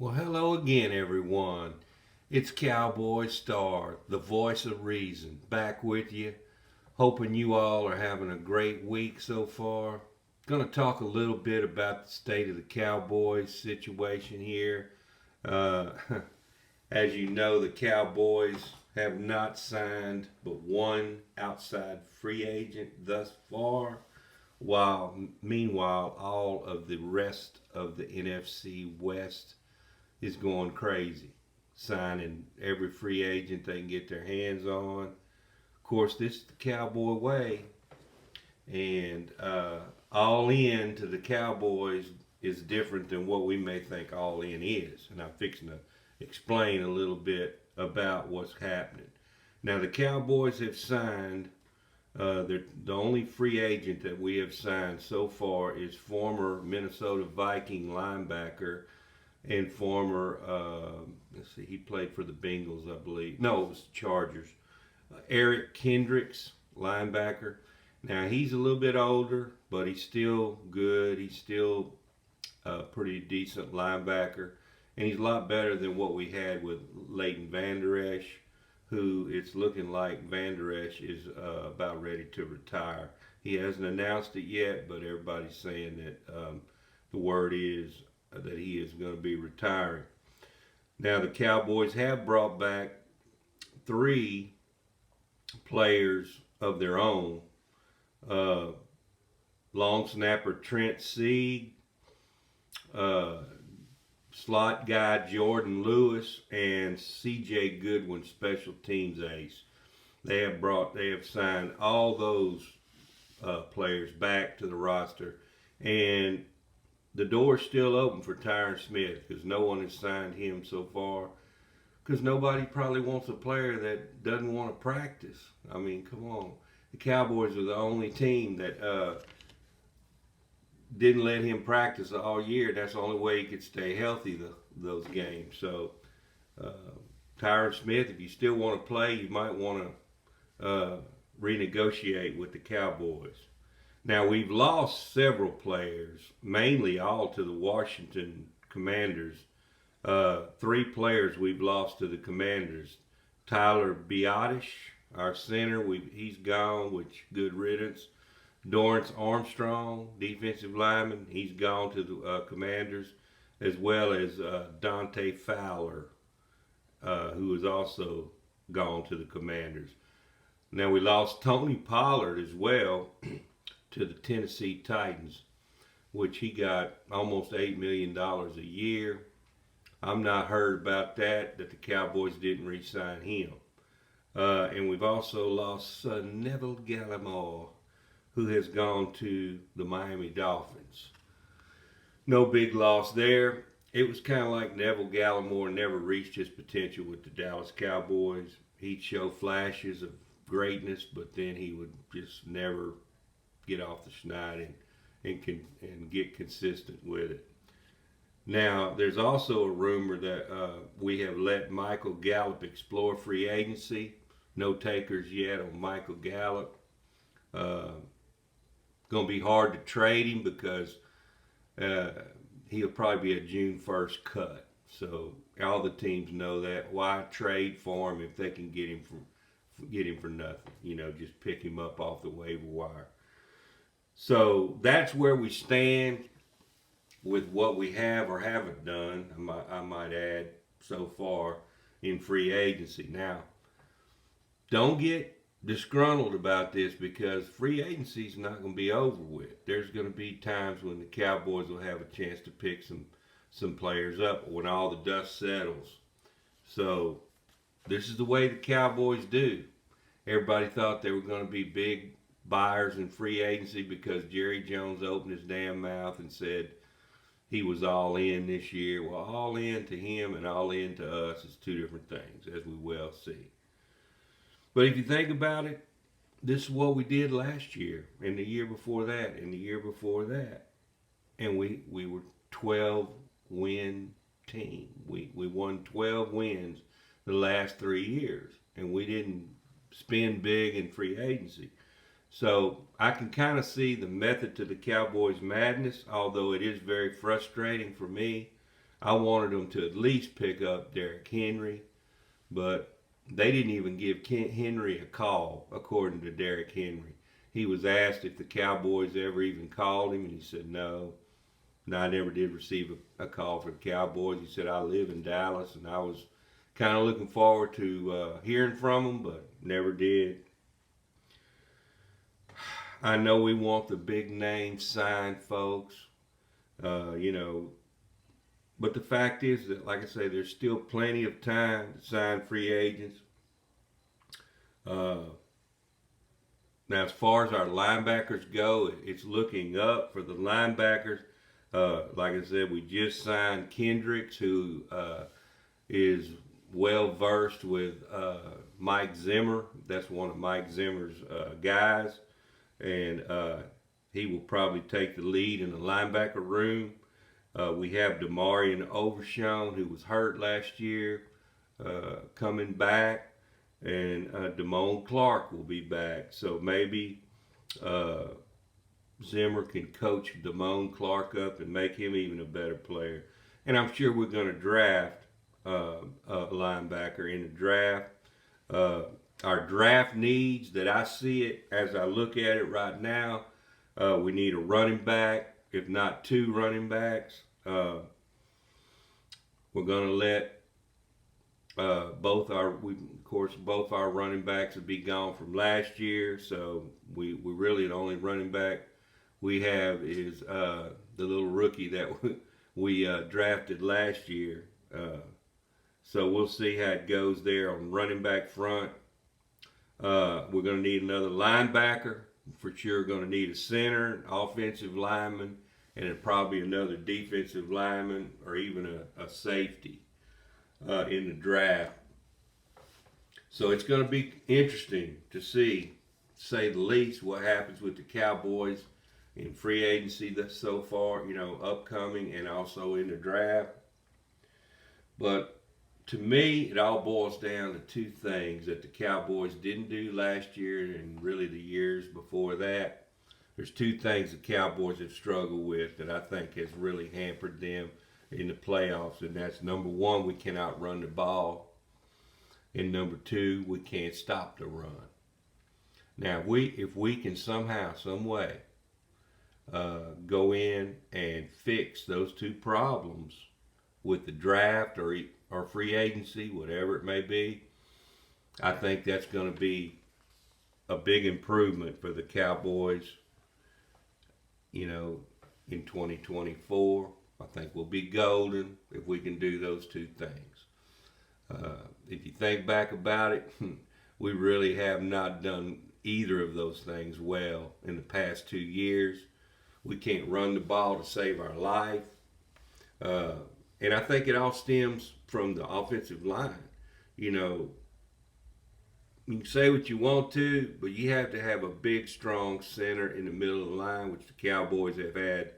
Well, hello again, everyone. It's Cowboy Star, the voice of reason, back with you. Hoping you all are having a great week so far. Going to talk a little bit about the state of the Cowboys situation here. Uh, as you know, the Cowboys have not signed but one outside free agent thus far, while meanwhile, all of the rest of the NFC West is going crazy, signing every free agent they can get their hands on. Of course, this is the Cowboy way, and all in to the Cowboys is different than what we may think all in is. And I'm fixing to explain a little bit about what's happening. Now, the Cowboys have signed. The only free agent that we have signed so far is former Minnesota Viking linebacker and former, let's see, he played for the Bengals, I believe. No, it was the Chargers. Eric Kendricks, linebacker. Now, he's a little bit older, but he's still good. He's still a pretty decent linebacker. And he's a lot better than what we had with Leighton Vander Esch, who it's looking like Vander Esch is about ready to retire. He hasn't announced it yet, but everybody's saying that the word is that he is going to be retiring. Now, the Cowboys have brought back three players of their own. Uh, Long snapper Trent Sieg, uh, slot guy Jordan Lewis, and C.J. Goodwin, special teams ace. They have signed all those players back to the roster, and the door's still open for Tyron Smith because no one has signed him so far. Because nobody probably wants a player that doesn't want to practice. I mean, come on. The Cowboys are the only team that didn't let him practice all year. That's the only way he could stay healthy those games. So, uh, Tyron Smith, if you still want to play, you might want to renegotiate with the Cowboys. Now, we've lost several players, mainly all to the Washington Commanders. Three players we've lost to the Commanders. Tyler Biotish, our center, he's gone, which good riddance. Dorrance Armstrong, defensive lineman, he's gone to the Commanders, as well as Dante Fowler, who is also gone to the Commanders. Now, we lost Tony Pollard as well to the Tennessee Titans, which he got almost $8 million a year. I'm not heard about that the Cowboys didn't re-sign him. And we've also lost Neville Gallimore, who has gone to the Miami Dolphins. No big loss there. It was kind of like Neville Gallimore never reached his potential with the Dallas Cowboys. He'd show flashes of greatness, but then he would just never get off the schneid and get consistent with it. Now, there's also a rumor that we have let Michael Gallup explore free agency. No takers yet on Michael Gallup. Going to be hard to trade him because he'll probably be a June 1st cut. So all the teams know that. Why trade for him if they can get him for nothing? You know, just pick him up off the waiver wire. So that's where we stand with what we have or haven't done, I might add, so far in free agency. Now, don't get disgruntled about this because free agency is not going to be over with. There's going to be times when the Cowboys will have a chance to pick some players up when all the dust settles. So this is the way the Cowboys do. Everybody thought they were going to be big buyers in free agency because Jerry Jones opened his damn mouth and said he was all in this year. Well, all in to him and all in to us is two different things, as we well see. But if you think about it, this is what we did last year, and the year before that, and the year before that. And we were 12-win team. We won 12 wins the last 3 years, and we didn't spend big in free agency. So I can kind of see the method to the Cowboys' madness, although it is very frustrating for me I wanted them to at least pick up Derrick Henry, but they didn't even give Henry a call, according to Derrick Henry. He was asked if the Cowboys ever even called him, and he said no. And I never did receive a call for the Cowboys. He said, I live in Dallas, and I was kind of looking forward to hearing from him, but never did. I know we want the big names signed, folks. You know, but the fact is that, like I say, there's still plenty of time to sign free agents. Now, as far as our linebackers go, it's looking up for the linebackers. Like I said, we just signed Kendricks, who is well versed with Mike Zimmer. That's one of Mike Zimmer's guys, and he will probably take the lead in the linebacker room. We have Demarion Overshown, who was hurt last year, coming back, and Damone Clark will be back. So maybe Zimmer can coach Damone Clark up and make him even a better player. And I'm sure we're going to draft a linebacker in the draft. Our draft needs, that I see it as I look at it right now, we need a running back, if not two running backs. We're going to let both our running backs will be gone from last year, so we really, the only running back we have is the little rookie that we drafted last year. So we'll see how it goes there on running back front. We're going to need another linebacker. For sure going to need a center, an offensive lineman, and then probably another defensive lineman or even a safety in the draft. So it's going to be interesting to see, to say the least, what happens with the Cowboys in free agency so far, you know, upcoming, and also in the draft. But to me, it all boils down to two things that the Cowboys didn't do last year and really the years before that. There's two things the Cowboys have struggled with that I think has really hampered them in the playoffs, and that's number one, we cannot run the ball, and number two, we can't stop the run. Now, if we can somehow, some way, go in and fix those two problems with the draft or free agency, whatever it may be, I think that's going to be a big improvement for the Cowboys, you know, in 2024. I think we'll be golden if we can do those two things. If you think back about it, we really have not done either of those things well in the past 2 years. We can't run the ball to save our life. And I think it all stems from the offensive line. You know, you can say what you want to, but you have to have a big, strong center in the middle of the line, which the Cowboys have had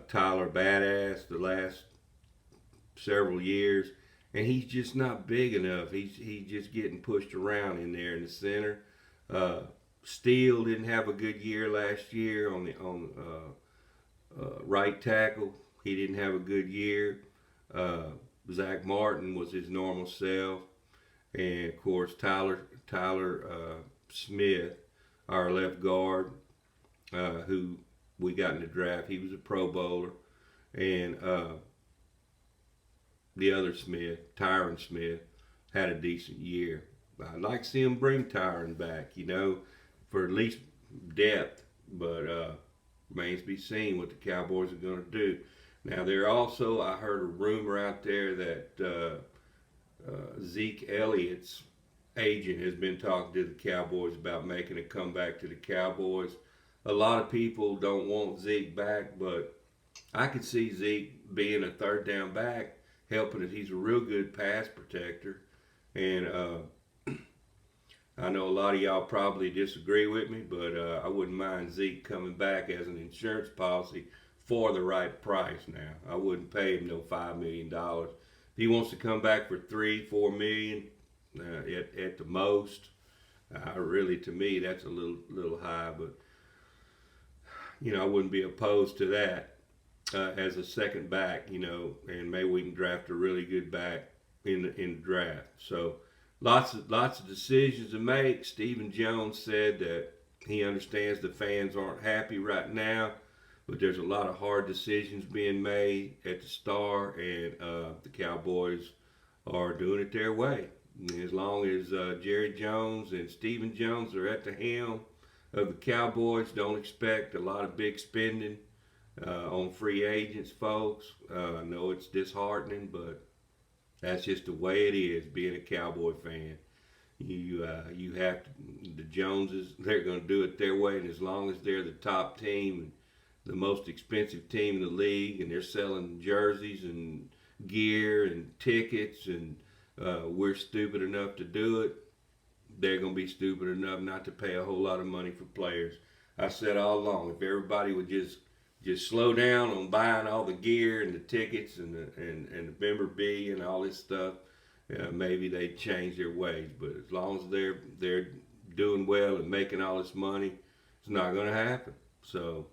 Tyler Badass the last several years. And he's just not big enough. He's just getting pushed around in there in the center. Steele didn't have a good year last year on right tackle. He didn't have a good year. Zach Martin was his normal self, and of course Tyler Smith, our left guard, who we got in the draft. He was a Pro Bowler, and the other Smith, Tyron Smith, had a decent year. I'd like to see him bring Tyron back, you know, for at least depth, but remains to be seen what the Cowboys are going to do. Now, there also, I heard a rumor out there that Zeke Elliott's agent has been talking to the Cowboys about making a comeback to the Cowboys. A lot of people don't want Zeke back, but I could see Zeke being a third down back, helping it. He's a real good pass protector. And I know a lot of y'all probably disagree with me, but I wouldn't mind Zeke coming back as an insurance policy for the right price now. I wouldn't pay him no $5 million. If he wants to come back for $3-4 million at the most, really, to me, that's a little high, but you know, I wouldn't be opposed to that. as a second back, and maybe we can draft a really good back in the draft. So lots of decisions to make. Stephen Jones said that he understands the fans aren't happy right now, but there's a lot of hard decisions being made at the Star, and the Cowboys are doing it their way. As long as Jerry Jones and Stephen Jones are at the helm of the Cowboys, don't expect a lot of big spending on free agents, folks. I know it's disheartening, but that's just the way it is being a Cowboy fan. You have to, the Joneses, they're going to do it their way, and as long as they're the top team, the most expensive team in the league, and they're selling jerseys and gear and tickets, and we're stupid enough to do it, they're going to be stupid enough not to pay a whole lot of money for players. I said all along, if everybody would just slow down on buying all the gear and the tickets and the memorabilia and all this stuff, maybe they'd change their ways. But as long as they're doing well and making all this money, it's not going to happen. So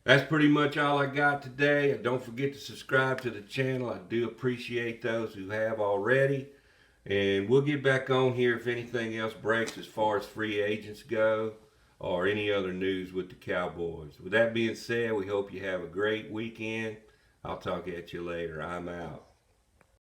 that's pretty much all I got today. Don't forget to subscribe to the channel. I do appreciate those who have already. And we'll get back on here if anything else breaks as far as free agents go or any other news with the Cowboys. With that being said, we hope you have a great weekend. I'll talk at you later. I'm out.